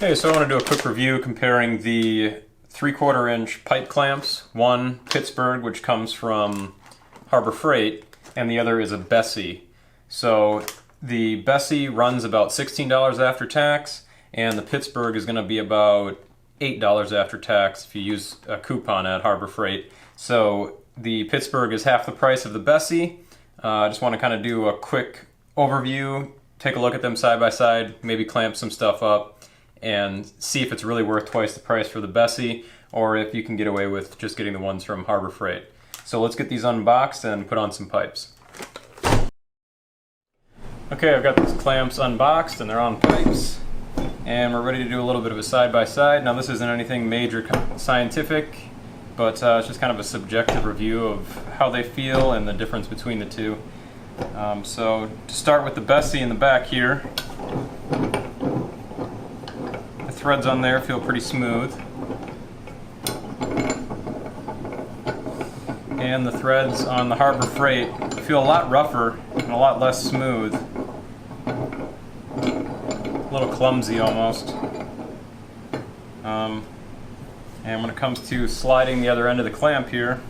Okay, so I want to do a quick review comparing the 3/4 inch pipe clamps. One Pittsburgh, which comes from Harbor Freight, and the other is a Bessey. So the Bessey runs about $16 after tax, and the Pittsburgh is going to be about $8 after tax if you use a coupon at Harbor Freight. So the Pittsburgh is half the price of the Bessey. I just want to kind of do a quick overview, take a look at them side by side, maybe clamp some stuff up, and see if it's really worth twice the price for the Bessey, or if you can get away with just getting the ones from Harbor Freight. So let's get these unboxed and put on some pipes. Okay, I've got these clamps unboxed and they're on pipes, and we're ready to do a little bit of a side-by-side. Now this isn't anything major scientific, but it's just kind of a subjective review of how they feel and the difference between the two. So to start with the Bessey in the back here, the threads on there feel pretty smooth, and the threads on the Harbor Freight feel a lot rougher and a lot less smooth, a little clumsy almost. And when it comes to sliding the other end of the clamp here,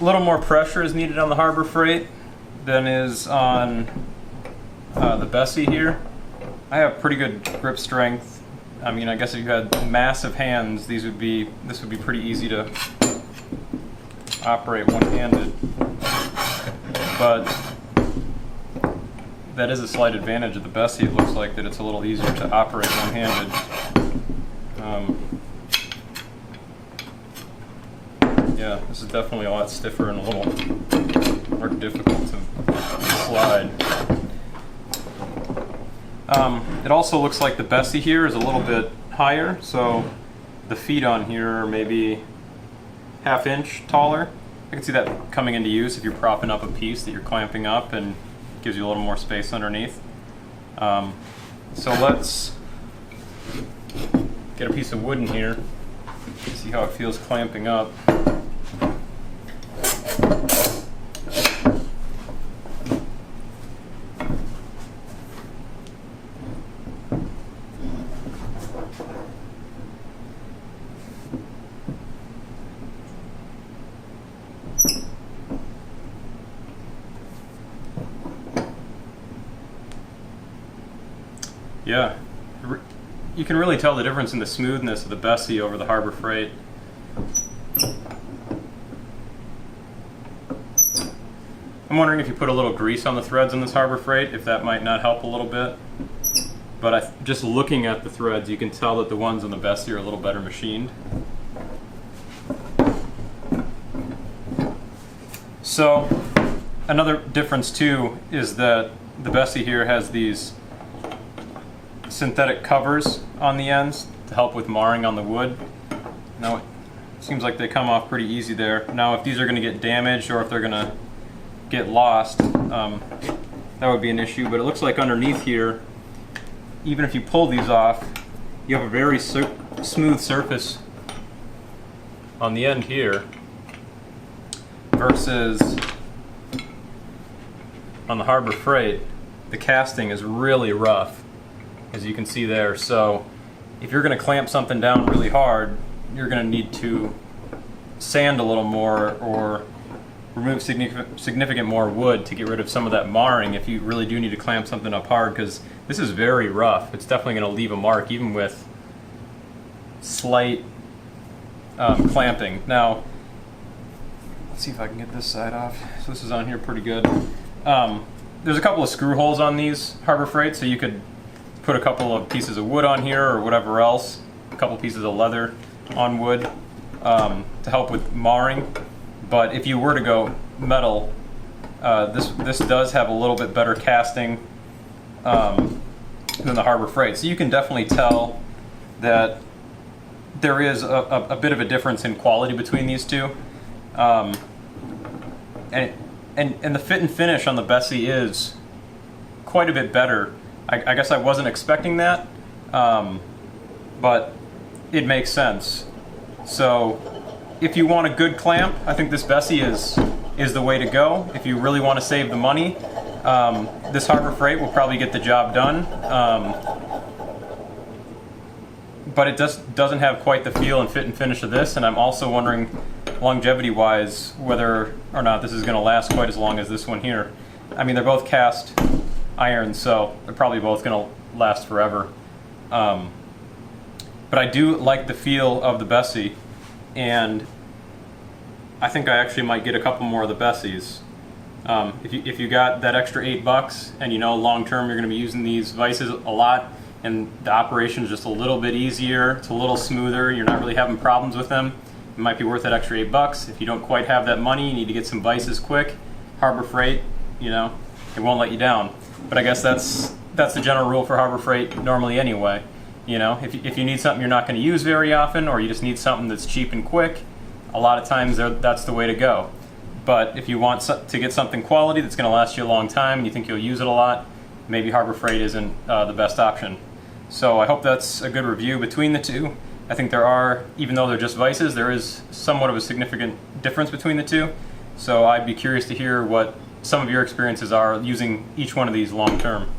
a little more pressure is needed on the Harbor Freight than is on the Bessey here. I have pretty good grip strength. I mean, I guess if you had massive hands, this would be pretty easy to operate one-handed. But that is a slight advantage of the Bessey. It looks like that it's a little easier to operate one-handed. Yeah, this is definitely a lot stiffer and a little more difficult to slide. It also looks like the Bessey here is a little bit higher, so the feet on here are maybe ½ inch taller. I can see that coming into use if you're propping up a piece that you're clamping up, and gives you a little more space underneath. So let's get a piece of wood in here, see how it feels clamping up. Yeah, you can really tell the difference in the smoothness of the Bessey over the Harbor Freight. I'm wondering if you put a little grease on the threads on this Harbor Freight, if that might not help a little bit. But just looking at the threads, you can tell that the ones on the Bessey are a little better machined. So another difference too is that the Bessey here has these synthetic covers on the ends to help with marring on the wood. Now it seems like they come off pretty easy there. Now if these are going to get damaged or if they're going to get lost, that would be an issue. But it looks like underneath here, even if you pull these off, you have a very smooth surface on the end here, versus on the Harbor Freight, the casting is really rough, as you can see there. So if you're going to clamp something down really hard, you're going to need to sand a little more or remove significant more wood to get rid of some of that marring if you really do need to clamp something up hard, because this is very rough. It's definitely going to leave a mark even with slight clamping. Now let's see if I can get this side off. So this is on here pretty good. There's a couple of screw holes on these Harbor Freight, so you could put a couple of pieces of wood on here or whatever else, a couple pieces of leather on wood to help with marring. But if you were to go metal, this does have a little bit better casting than the Harbor Freight. So you can definitely tell that there is a bit of a difference in quality between these two. And the fit and finish on the Bessey is quite a bit better. I guess I wasn't expecting that, but it makes sense. So if you want a good clamp, I think this Bessey is the way to go. If you really want to save the money, this Harbor Freight will probably get the job done. But it doesn't have quite the feel and fit and finish of this, and I'm also wondering, longevity-wise, whether or not this is going to last quite as long as this one here. I mean, they're both cast iron, so they're probably both going to last forever. But I do like the feel of the Bessey, and I think I actually might get a couple more of the Besseys. If you got that extra $8 and you know long term you're going to be using these vices a lot, and the operation is just a little bit easier, it's a little smoother, you're not really having problems with them, it might be worth that extra $8. If you don't quite have that money, you need to get some vices quick, Harbor Freight, you know, it won't let you down. But I guess that's the general rule for Harbor Freight normally anyway. You know, if you need something you're not going to use very often, or you just need something that's cheap and quick, a lot of times that's the way to go. But if you want to get something quality that's going to last you a long time and you think you'll use it a lot, maybe Harbor Freight isn't the best option. So I hope that's a good review between the two. I think there are, even though they're just vices, there is somewhat of a significant difference between the two. So I'd be curious to hear what some of your experiences are using each one of these long term.